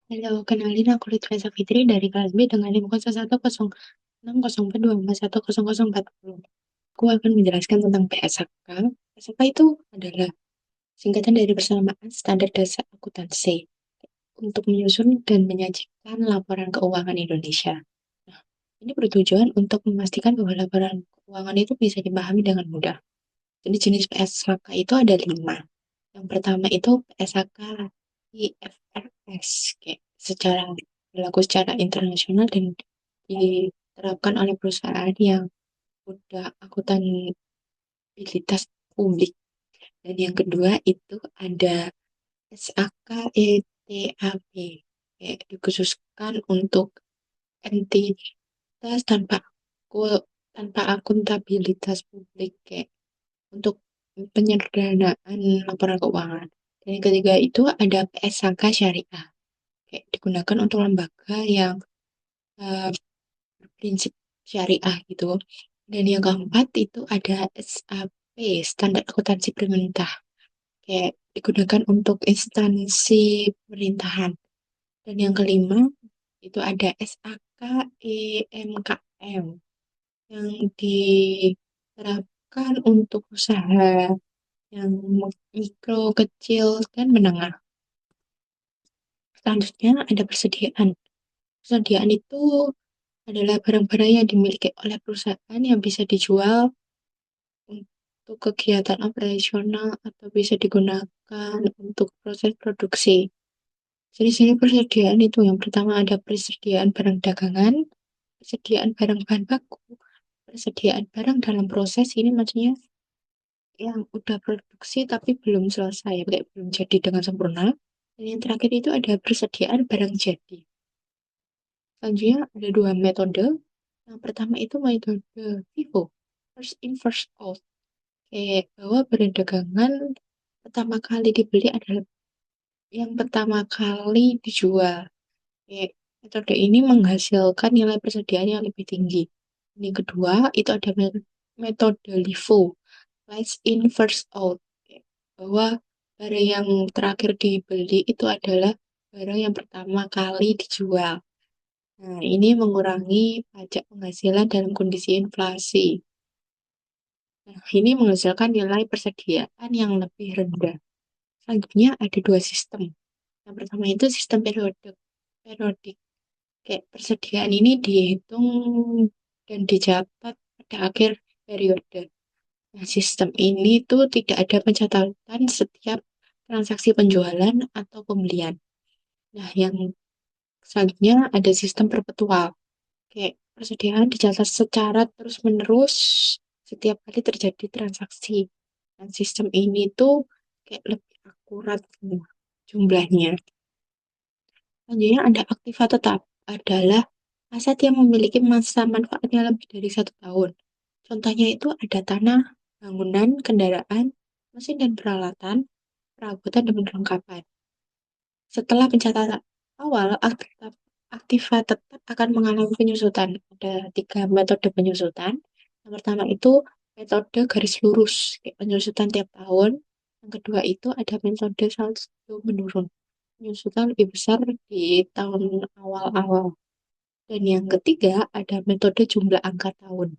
Halo, kenalin aku Lutfi Fitri dari kelas B dengan NIM 0110604104. Aku akan menjelaskan tentang PSAK. PSAK itu adalah singkatan dari persamaan standar dasar akuntansi untuk menyusun dan menyajikan laporan keuangan Indonesia. Nah, ini bertujuan untuk memastikan bahwa laporan keuangan itu bisa dipahami dengan mudah. Jadi jenis PSAK itu ada 5. Yang pertama itu PSAK IFRS, kayak berlaku secara internasional dan diterapkan oleh perusahaan yang udah akuntabilitas publik. Dan yang kedua itu ada SAK ETAP, kayak dikhususkan untuk entitas tanpa akuntabilitas publik, kayak untuk penyederhanaan laporan keuangan. Dan yang ketiga itu ada PSAK syariah, kayak digunakan untuk lembaga yang eh, berprinsip syariah gitu. Dan yang keempat itu ada SAP, standar akuntansi pemerintah, kayak digunakan untuk instansi pemerintahan. Dan yang kelima itu ada SAK EMKM, yang diterapkan untuk usaha yang mikro, kecil, dan menengah. Selanjutnya ada persediaan. Persediaan itu adalah barang-barang yang dimiliki oleh perusahaan yang bisa dijual untuk kegiatan operasional atau bisa digunakan untuk proses produksi. Jadi sini persediaan itu yang pertama ada persediaan barang dagangan, persediaan barang bahan baku, persediaan barang dalam proses ini maksudnya yang udah produksi tapi belum selesai, kayak belum jadi dengan sempurna. Dan yang terakhir itu ada persediaan barang jadi. Selanjutnya ada dua metode. Yang pertama itu metode FIFO, first in first out. Kayak bahwa barang dagangan pertama kali dibeli adalah yang pertama kali dijual. Kayak metode ini menghasilkan nilai persediaan yang lebih tinggi. Yang kedua itu ada metode LIFO, last in first out. Kayak bahwa barang yang terakhir dibeli itu adalah barang yang pertama kali dijual. Nah, ini mengurangi pajak penghasilan dalam kondisi inflasi. Nah, ini menghasilkan nilai persediaan yang lebih rendah. Selanjutnya ada dua sistem. Yang pertama itu sistem periodik. Periodik. Kayak persediaan ini dihitung dan dicatat pada akhir periode. Nah, sistem ini tuh tidak ada pencatatan setiap transaksi penjualan atau pembelian. Nah, yang selanjutnya ada sistem perpetual. Kayak persediaan dicatat secara terus-menerus setiap kali terjadi transaksi. Dan sistem ini tuh kayak lebih akurat jumlahnya. Selanjutnya ada aktiva tetap, adalah aset yang memiliki masa manfaatnya lebih dari 1 tahun. Contohnya itu ada tanah, bangunan, kendaraan, mesin dan peralatan, perabotan dan perlengkapan. Setelah pencatatan awal, aktiva tetap akan mengalami penyusutan. Ada 3 metode penyusutan. Yang pertama itu metode garis lurus, kayak penyusutan tiap tahun. Yang kedua itu ada metode saldo menurun. Penyusutan lebih besar di tahun awal-awal. Dan yang ketiga ada metode jumlah angka tahun.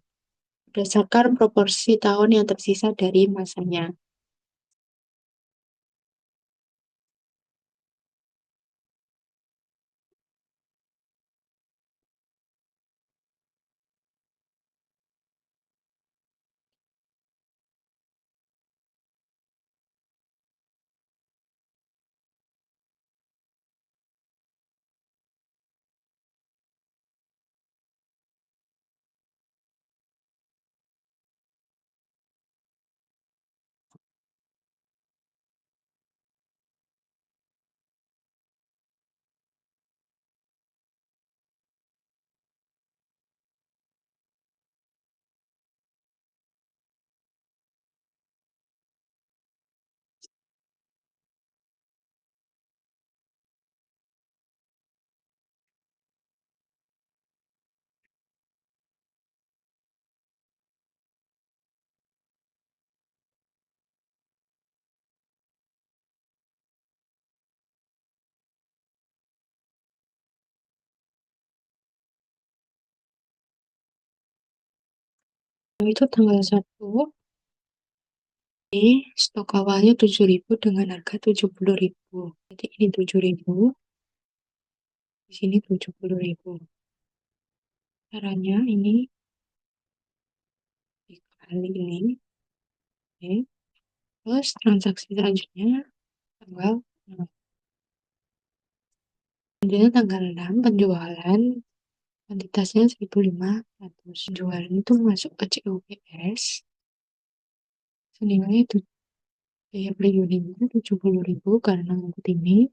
Berdasarkan proporsi tahun yang tersisa dari masanya. Itu tanggal 1, ini stok awalnya 7.000 dengan harga 70.000. Jadi ini 7.000, di sini 70.000. Caranya ini dikali ini, oke. Terus transaksi selanjutnya tanggal 6. Selanjutnya tanggal 6 penjualan kuantitasnya 1.500. Penjualan itu masuk ke COGS senilai itu biaya per unitnya 70.000 karena untuk ini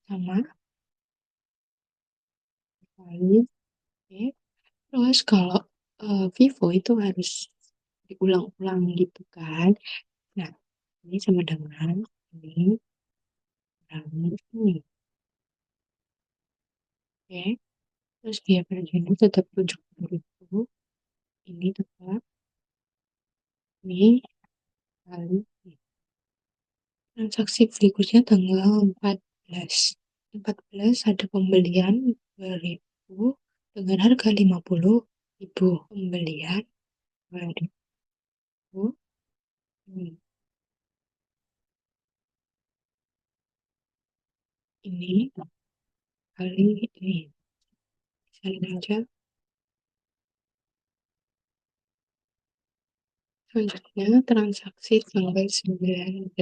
sama kali. Oke. Terus kalau Vivo itu harus diulang-ulang gitu kan. Nah, ini sama dengan ini kurangi ini. Oke. Terus biaya per unit tetap 70.000. Ini tetap ini kali ini. Transaksi berikutnya tanggal 14. 14 ada pembelian 2.000 dengan harga 50.000. Pembelian 2.000 ini kali ini. Salin aja. Selanjutnya transaksi tanggal 19.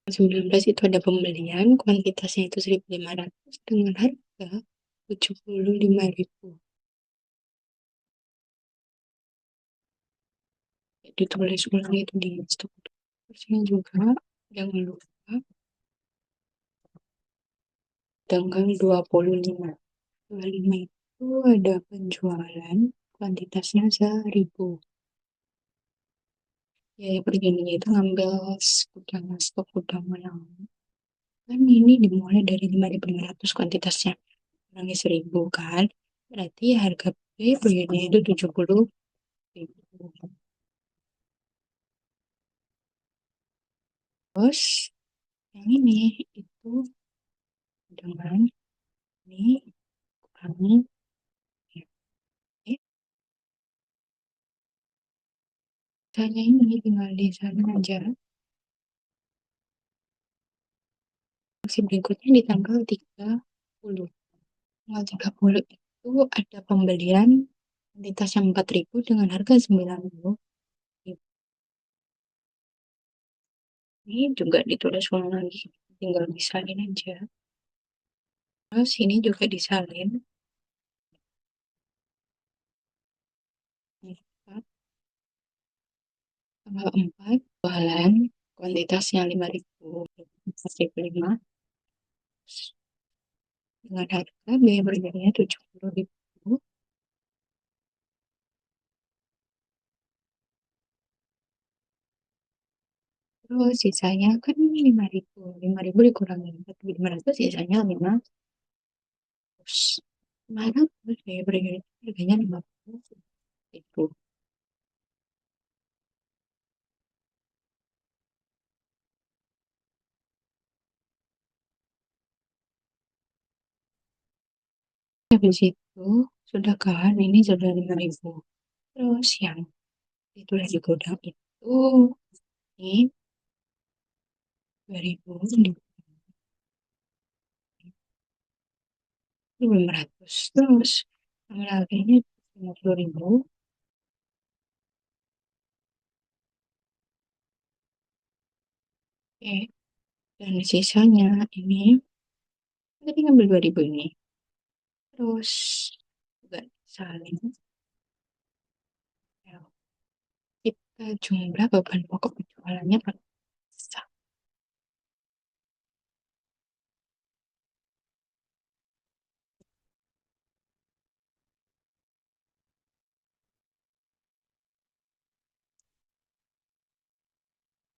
19 itu ada pembelian, kuantitasnya itu 1.500 dengan harga 75.000. Ditulis ulang itu di stok. Terusnya juga jangan lupa tanggal 25. 25 itu ada penjualan, kuantitasnya 1.000. Ya, perjanjiannya itu ngambil gudang stok gudang yang kan ini dimulai dari 5.500 kuantitasnya. Kurangi 1.000 kan. Berarti harga perjanjiannya itu 70.000. Terus yang ini itu dengan ini kurangi ya. Eh, Misalnya ini tinggal di sana aja. Aksi berikutnya di tanggal 30. Tanggal 30 itu ada pembelian kuantitas yang 4.000 dengan harga 90.000. Ini juga ditulis ulang lagi, tinggal disalin aja. Terus ini juga disalin. Tanggal 4 jualan kuantitasnya 5.000, 4.500 dengan harga biaya perjalanan 70.000. Terus sisanya kan 5.000, 5.000 dikurangi 4.500 sisanya 500. 500 biaya perjalanan harganya 50.000. Habis itu sudah kan ini sudah 5.000. Terus yang ditulis di gudang itu ini 2.000 500. Terus ambil harganya 50.000. Oke. Dan sisanya ini tadi ngambil 2.000 ini. Terus juga saling ya, kita jumlah beban pokok penjualannya per satu.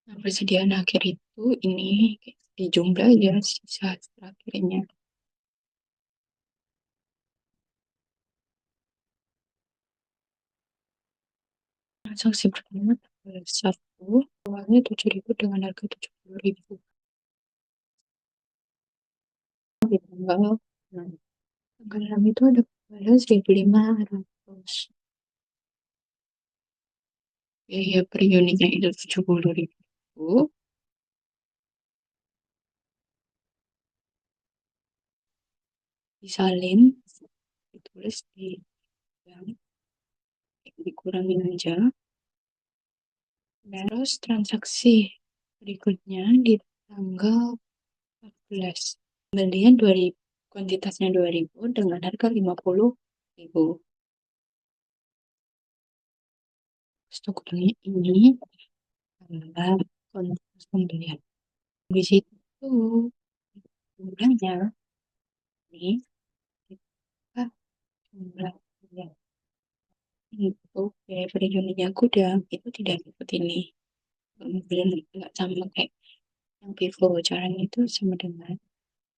Nah, persediaan akhir itu ini di jumlah ya sisa terakhirnya. Transaksi pertama tanggal 1, awalnya 7.000 dengan harga 70.000. Di tanggal 6. Tanggal 6 itu ada pembayaran 1.500. Biaya per unitnya itu 70.000. Disalin, ditulis di yang dikurangin aja. Terus transaksi berikutnya di tanggal 14. Pembelian 2.000, kuantitasnya 2.000 dengan harga 50.000. Stok gudangnya ini tambah kuantitas pembelian. Di situ jumlahnya ini kita jumlah pembelian itu biaya per unitnya gudang itu tidak ikut ini. Pembelian nggak sama kayak yang Vivo. Caranya itu sama dengan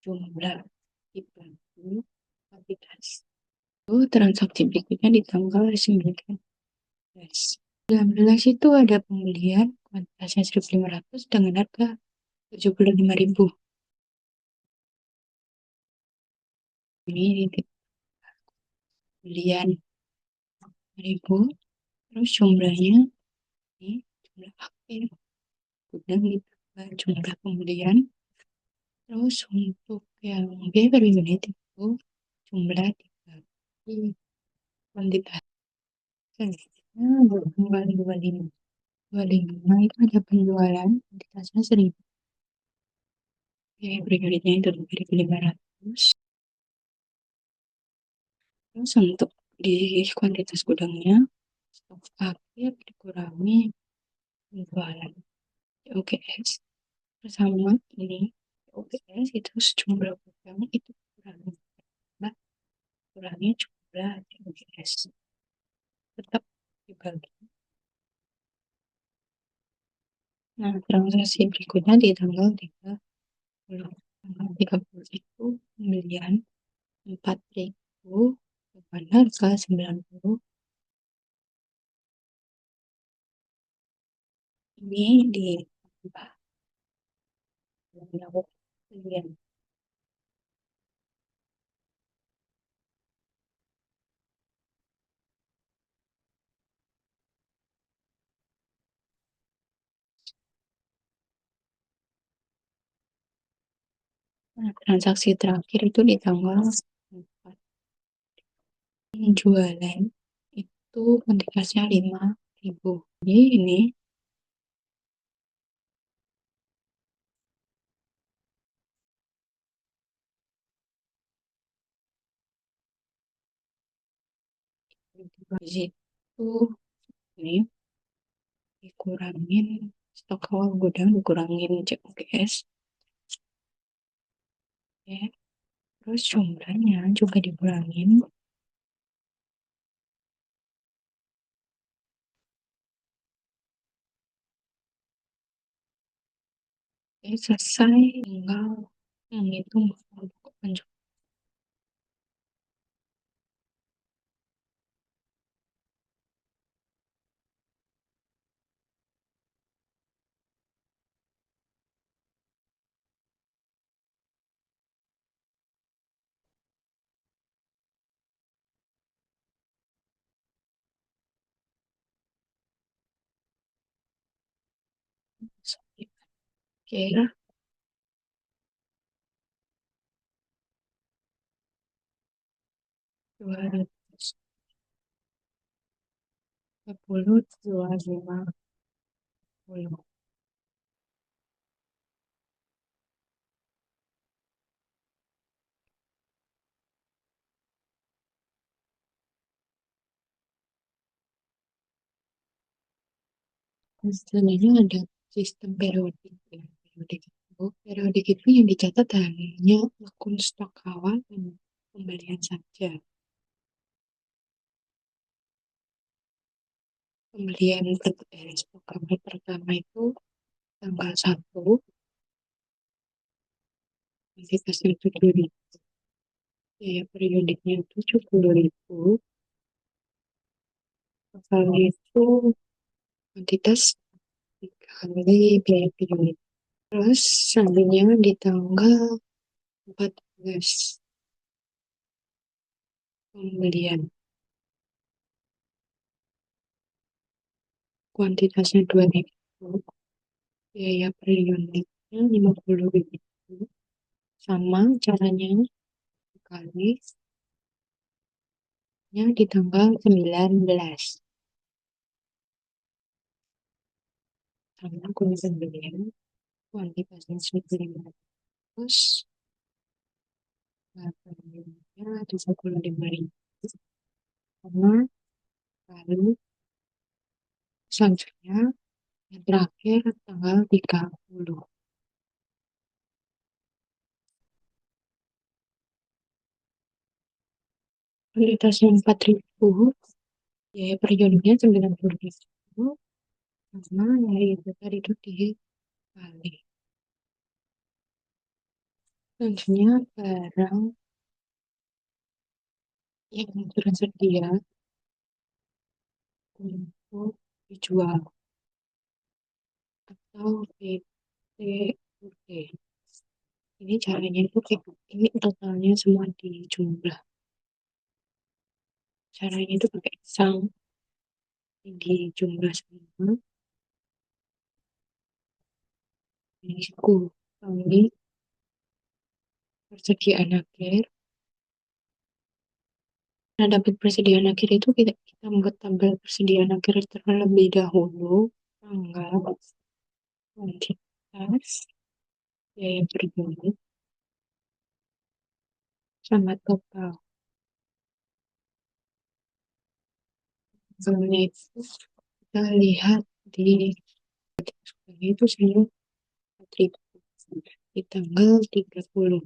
jumlah dibagi kuantitas. Transaksi berikutnya di tanggal 19. 19 itu ada pembelian kuantitasnya 1.500 dengan harga 75.000. Ini di pembelian 1.000, terus jumlahnya ini jumlah akhir gudang ditambah jumlah pembelian, terus untuk yang biaya per unit itu jumlah dibagi kuantitas. Selanjutnya tanggal 25. 25 itu ada penjualan kuantitasnya 1.000. Biaya per unitnya itu 2.500. Terus untuk di kuantitas gudangnya, stok akhir dikurangi penjualan OGS bersama ini. OGS itu sejumlah gudang itu kurangi, nah, kurangi jumlah OGS tetap dibagi. Nah, transaksi berikutnya di tanggal 30. Tanggal 30 itu pembelian 4.000 dengan harga 90. Ini ditambah pembelian. Nah, transaksi terakhir itu di tanggal 4. Jualan itu kuantitasnya 5.000. Jadi ini di situ ini dikurangin stok awal gudang, dikurangin COGS, ya. Terus jumlahnya juga dikurangin. Selesai, tinggal menghitung pokok penjualan. Kira 240, 250. Selanjutnya ada sistem periodik, ya. Periodik itu yang dicatat hanya akun stok awal dan pembelian saja. Stok awal pertama itu tanggal 1, kuantitasnya 7.000. Biaya periodiknya 70.000. Total itu kuantitas dikali biaya periodik. Terus selanjutnya di tanggal 14 pembelian kuantitasnya 2.000, biaya per unitnya 50.000, sama caranya dikali di tanggal 19, sama kuli pembelian kuantitasnya 1.500, harga unitnya 35.000, sama lalu selanjutnya yang terakhir tanggal 30. Kualitasnya 4.000, biaya per unitnya 90.000, sama ya itu tadi itu dikali. Selanjutnya barang yang tersedia untuk dijual atau PTUD. Ini caranya itu ini totalnya semua dijumlah. Caranya itu pakai sang dijumlah semua. Ini kali persediaan akhir. Nah, dapat persediaan akhir itu kita membuat tabel persediaan akhir terlebih dahulu. Anggap kuantitas, biaya per unit, sama total. Soalnya itu kita lihat di itu semua 4.000 di tanggal 30.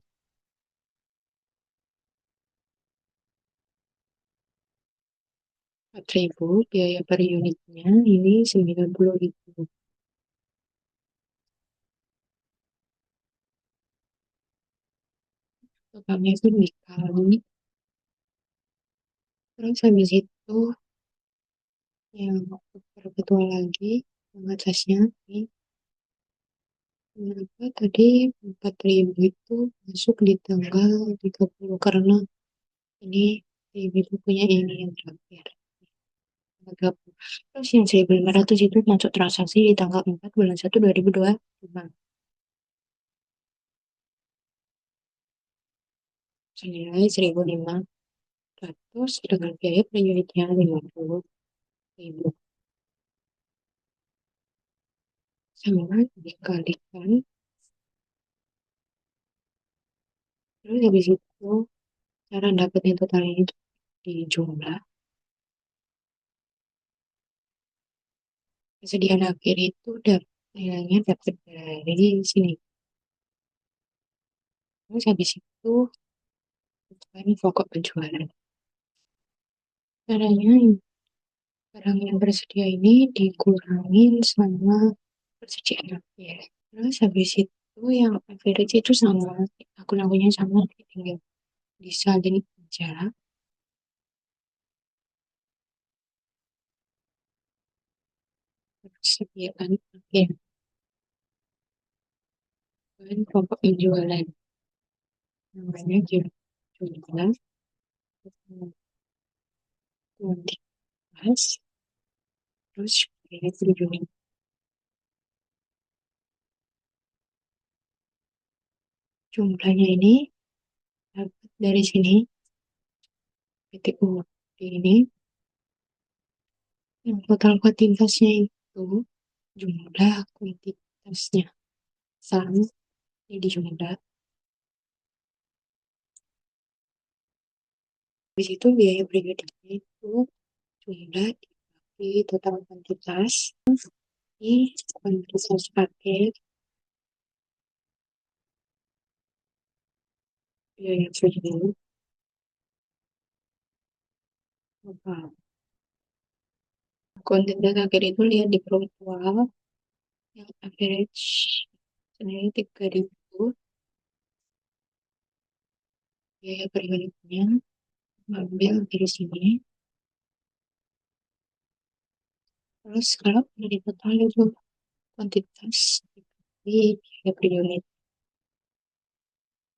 4.000 biaya per unitnya ini 90.000. Totalnya itu dikali. Terus habis itu yang kedua lagi yang atasnya ini, kenapa tadi 4.000 itu masuk di tanggal 30, karena ini ibu punya ini yang terakhir 30. Terus yang 1.500 itu masuk transaksi di tanggal 4 bulan 1 2025 senilai 1.500 dengan biaya per unitnya 50.000, sama dikalikan. Terus habis itu cara dapetin total ini di jumlah. Persediaan akhir itu nilainya dapat dari sini. Terus habis itu ini pokok penjualan. Caranya barang yang bersedia ini dikurangin sama persediaan akhir. Terus habis itu yang average itu sama, akun-akunnya sama, tinggal disalin aja. Persediaan akhir dan pokok penjualan namanya jumlah kuantitas, terus biaya per unit. Jumlahnya ini dapat dari sini PTU ini, yang total kuantitasnya itu jumlah kuantitasnya sama ini dijumlah. Habis itu biaya per unitnya itu jumlah dibagi total kuantitas ini kuantitas paket, biaya per unit total. Kuantitas akhir itu lihat di perempuan yang average senilai 3.000, biaya per unitnya ambil dari sini. Terus kalau dari total itu kuantitas di biaya per unit.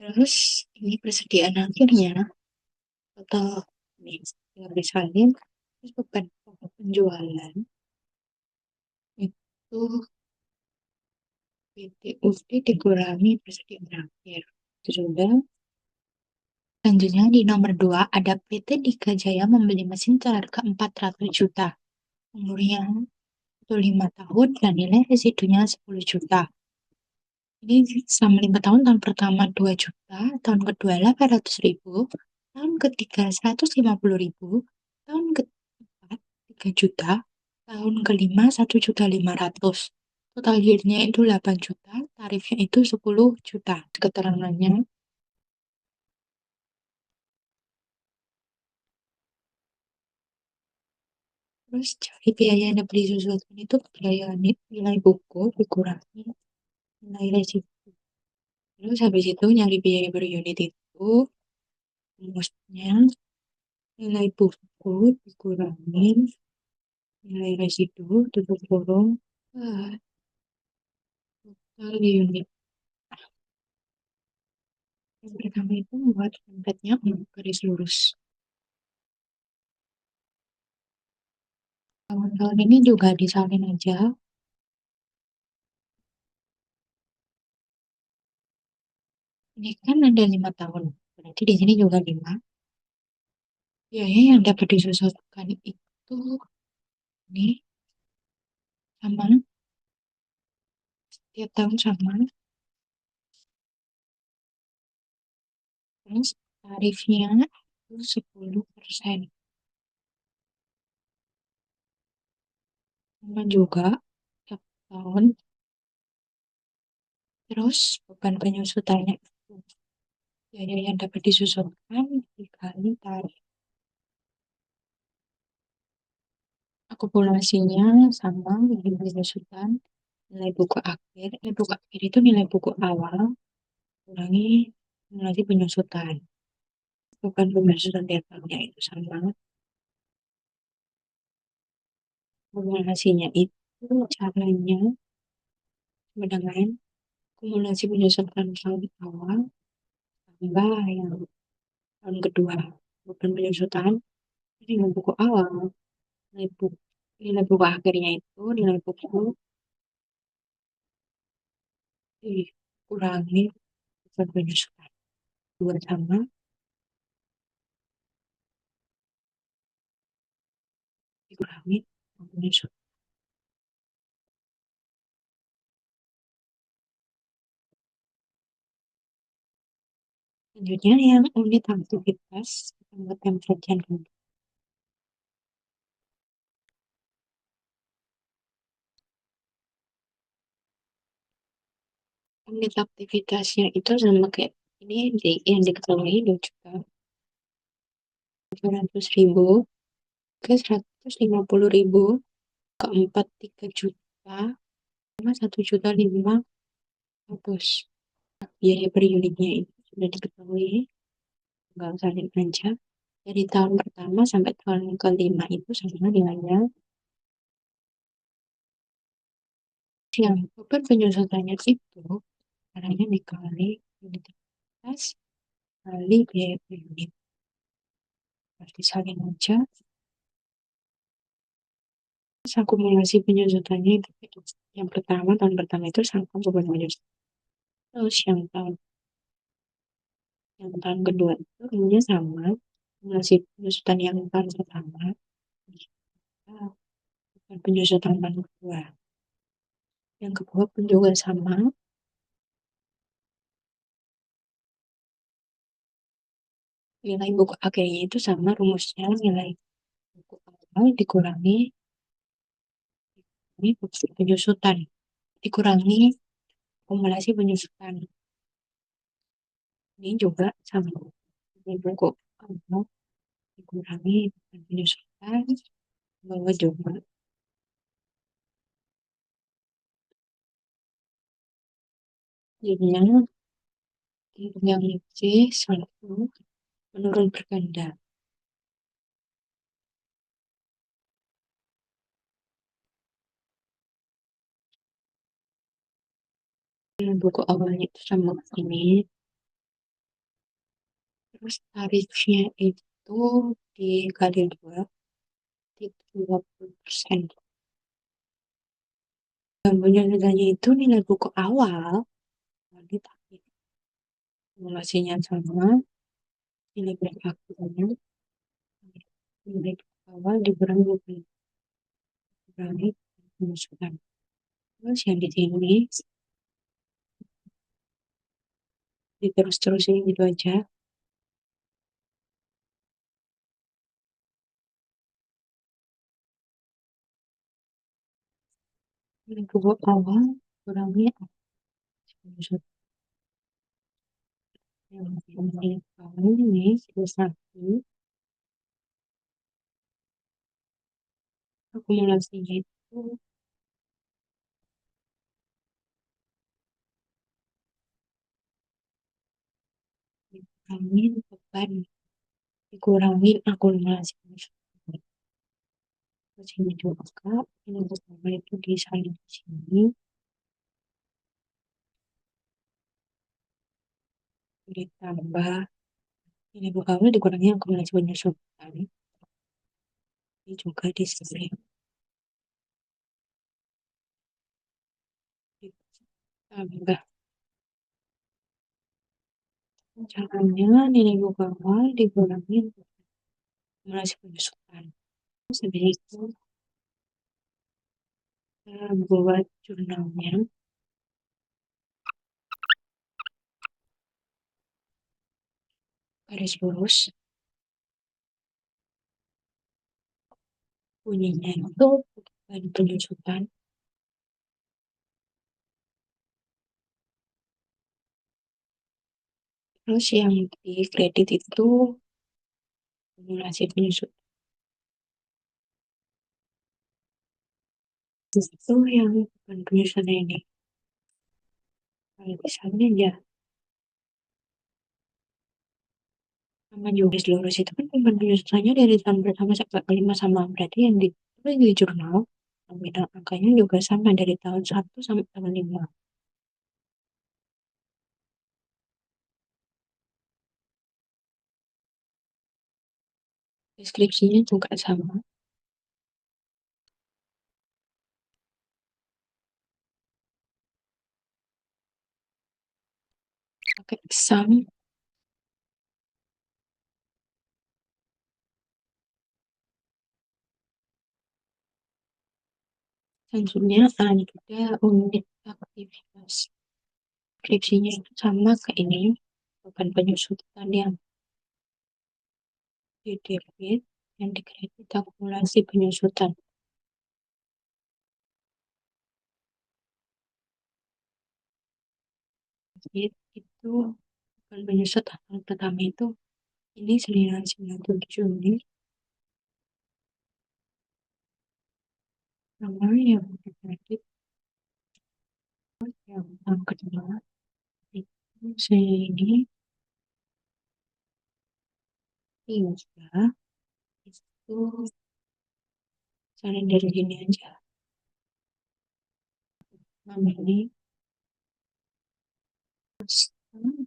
Terus ini persediaan akhirnya total nih tinggal disalin. Terus beban pokok penjualan Tuh PTUD dikurangi persediaan akhir. Sudah. Selanjutnya di nomor 2 ada PT Dika Jaya membeli mesin seharga 400 juta. Umurnya 5 tahun dan nilai residunya 10 juta. Ini selama 5 tahun, tahun pertama 2 juta, tahun kedua 800 ribu, tahun ketiga 150 ribu, tahun keempat 3 juta, tahun kelima 1.500.000. Total yield-nya itu 8 juta, tarifnya itu 10 juta. Keterangannya, terus cari biaya yang beli sesuatu itu biaya nilai buku dikurangi nilai resiko. Terus habis itu nyari biaya per unit itu, rumusnya nilai buku dikurangi nilai residu tutup kurung kali unit. Yang pertama itu membuat template-nya garis lurus. Tahun-tahun ini juga disalin aja. Ini kan ada 5 tahun. Berarti di sini juga 5. Biaya yang dapat disesuaikan itu nih sama tiap tahun sama. Terus tarifnya itu 10%. Sama juga tiap tahun. Terus beban penyusutannya itu biaya yang dapat disusulkan dikali tarif. Akumulasinya sama nilai penyusutan, nilai buku akhir. Nilai buku akhir itu nilai buku awal kurangi nilai penyusutan. Bukan penyusutan detailnya itu sama. Akumulasinya itu caranya dengan akumulasi penyusutan tahun awal tambah yang tahun kedua. Bukan penyusutan, ini nilai buku awal. Nilai buku, nilai buku akhirnya itu nilai buku dikurangi bukan penyusutan. Dua sama dikurangi penyusutan. Selanjutnya yang unit aktivitas tempat pembelajaran. Unit aktivitasnya itu sama kayak ini yang diketahui 2 juta 200 ribu ke 150 ribu, keempat 3 juta sama 1.500.000. Biaya per unitnya itu sudah diketahui, nggak usah aja. Dari tahun pertama sampai tahun kelima itu sama nilainya. Yang beban penyusutannya itu caranya dikali unit aktivitas kali biaya per unit. Berarti saling aja. Terus akumulasi penyusutannya itu yang pertama, tahun pertama itu sama beban penyusutan. Terus yang tahun kedua itu rumusnya sama. Akumulasi penyusutan yang tahun pertama bukan penyusutan tahun kedua. Yang kedua pun juga sama. Nilai buku akhirnya itu sama rumusnya, nilai buku awal dikurangi ini penyusutan, dikurangi akumulasi penyusutan. Ini juga sama. Nilai buku awal dikurangi penyusutan bahwa juga jadinya yang C1 menurun berganda. Buku awalnya itu sama ini. Terus tarifnya itu dikali 2 di 20%. Penjelasannya itu nilai buku awal, nanti tapi simulasinya sama, nilai buku akhirnya, nilai buku awal dikurangi pengusutan. Terus yang di sini diterus-terusin gitu aja. Nilai buku awal kurangi pengusutan. Yang ini awal ini satu akumulasinya itu dikurangin beban, dikurangin akumulasi pengusutan. Terus ini juga ini pertama itu disalin di sini, ditambah ini buku awal dikurangi akumulasi penyusutan. Ini juga disalin, ditambah caranya nilai buku awal dikurangi akumulasi penyusutan. Terus habis itu kita buat jurnalnya, garis lurus, bunyinya itu bukan penyusutan. Terus yang di kredit itu akumulasi penyusutan. Itu yang bukan penyusutan ini. Kalau misalnya ya sama juga lurus itu kan bukan penyusutannya dari tahun pertama sampai kelima sama, berarti yang ditulis di jurnal nominal angkanya juga sama dari tahun 1 sampai tahun 5. Deskripsinya juga sama, pakai sum. Selanjutnya ada unit aktivitas. Deskripsinya itu sama ke ini, bukan penyusutan yang di debit, yang di kredit akumulasi penyusutan. Itu bukan penyusutan tahun pertama itu ini senilai 97 unit, sama yang di kredit yang tahun kedua itu segini 3 itu salin dari sini aja. Nah, ini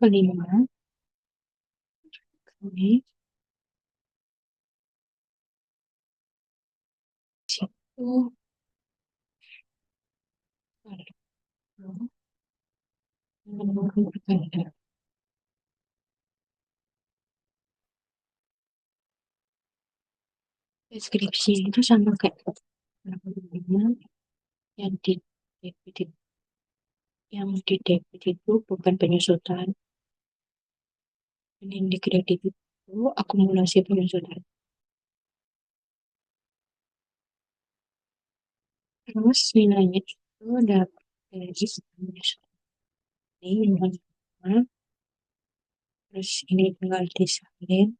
kelima ini situ ada menurun berganda. Deskripsi itu sama kayak yang di debit, yang di debit itu bukan penyusutan, dan yang di kredit itu akumulasi penyusutan. Terus nilainya itu dapat dari penyusutan ini yang pertama, terus ini tinggal disalin.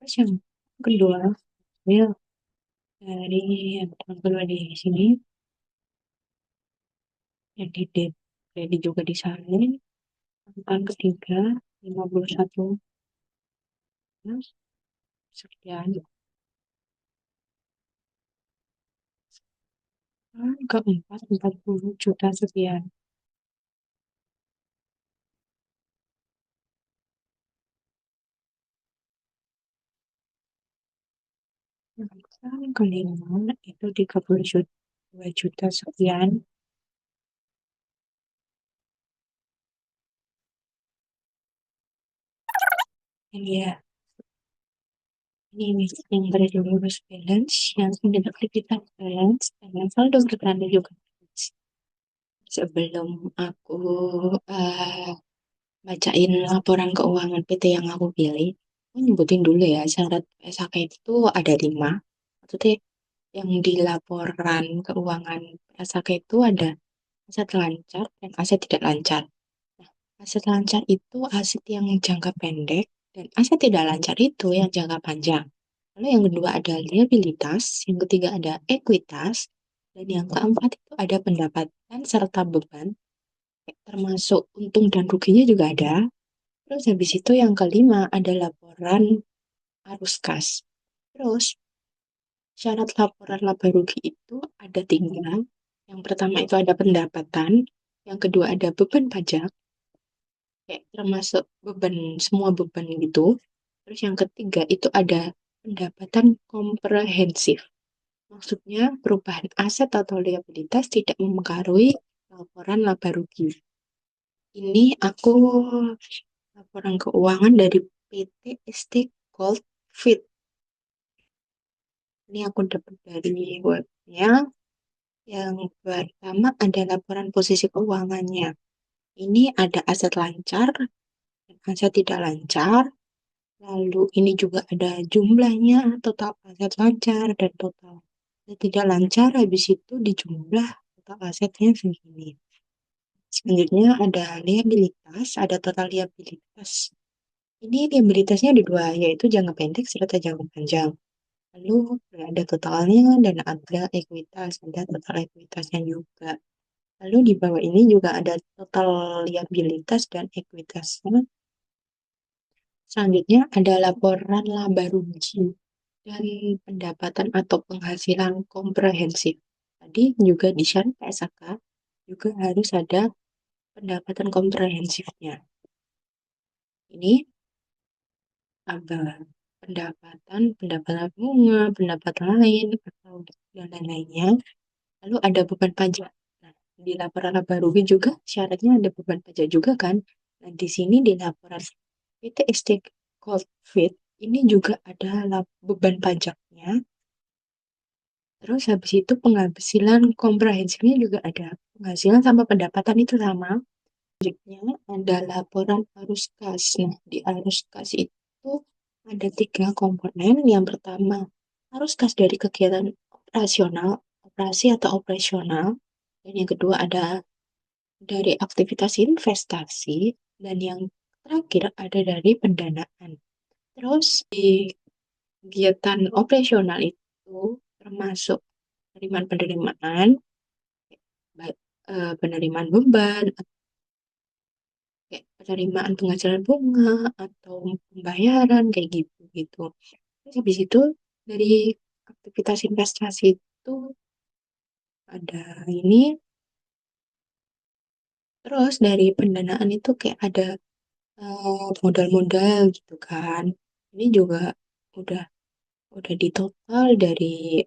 Terus yang kedua, ya, dari yang kedua di sini, yang di kredit juga disalin. Angka ketiga 51, terus sekian. Keempat 40 juta sekian. Yang kelima itu 32 juta sekian. Ya, ini misal yang berada lurus balance, yang kemudian aktivitas balance, dan yang saldo bertanda juga balance. Sebelum aku eh, bacain laporan keuangan PT yang aku pilih, aku nyebutin dulu ya, syarat SHK itu ada 5. Maksudnya yang di laporan keuangan SHK itu ada aset lancar dan aset tidak lancar. Nah, aset lancar itu aset yang jangka pendek dan aset tidak lancar itu yang jangka panjang. Lalu yang kedua ada liabilitas, yang ketiga ada ekuitas, dan yang keempat itu ada pendapatan serta beban, termasuk untung dan ruginya juga ada. Terus habis itu yang kelima ada laporan arus kas. Terus syarat laporan laba rugi itu ada 3. Yang pertama itu ada pendapatan, yang kedua ada beban pajak, kayak termasuk beban, semua beban gitu. Terus yang ketiga itu ada pendapatan komprehensif. Maksudnya perubahan aset atau liabilitas tidak mempengaruhi laporan laba rugi. Ini aku laporan keuangan dari PT ST Gold Fit. Ini aku dapat dari webnya. Yang pertama ada laporan posisi keuangannya. Ini ada aset lancar dan aset tidak lancar. Lalu ini juga ada jumlahnya, total aset lancar dan total aset tidak lancar. Habis itu dijumlah total asetnya segini. Selanjutnya ada liabilitas, ada total liabilitas. Ini liabilitasnya ada 2, yaitu jangka pendek serta jangka panjang. Lalu ada totalnya dan ada ekuitas, ada total ekuitasnya juga. Lalu di bawah ini juga ada total liabilitas dan ekuitasnya. Selanjutnya ada laporan laba rugi dan pendapatan atau penghasilan komprehensif. Tadi juga di syarat PSAK juga harus ada pendapatan komprehensifnya. Ini ada pendapatan bunga, pendapatan lain, atau dan lain-lainnya. Lalu ada beban pajak. Nah, di laporan laba rugi juga syaratnya ada beban pajak juga kan. Nah, di sini di laporan PT ST Goldfit ini juga ada beban pajaknya. Terus habis itu penghasilan komprehensifnya juga ada. Penghasilan sama pendapatan itu sama. Selanjutnya ada laporan arus kas. Nah, di arus kas itu ada 3 komponen. Yang pertama, arus kas dari kegiatan operasional, operasi atau operasional. Dan yang kedua ada dari aktivitas investasi. Dan yang terakhir ada dari pendanaan. Terus di kegiatan operasional itu termasuk penerimaan-penerimaan, penerimaan beban, kayak penerimaan penghasilan bunga atau pembayaran kayak gitu gitu. Terus habis itu dari aktivitas investasi itu ada ini, terus dari pendanaan itu kayak ada modal-modal gitu kan. Ini juga udah udah di total dari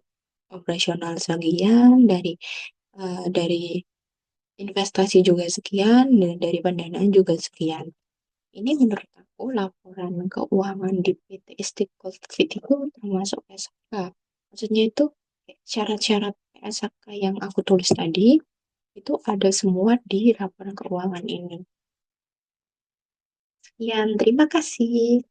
operasional sekian, dari investasi juga sekian, dan dari pendanaan juga sekian. Ini menurut aku laporan keuangan di PT Istiqlal Fit itu termasuk SHK. Maksudnya itu syarat-syarat SHK yang aku tulis tadi itu ada semua di laporan keuangan ini. Sekian, terima kasih.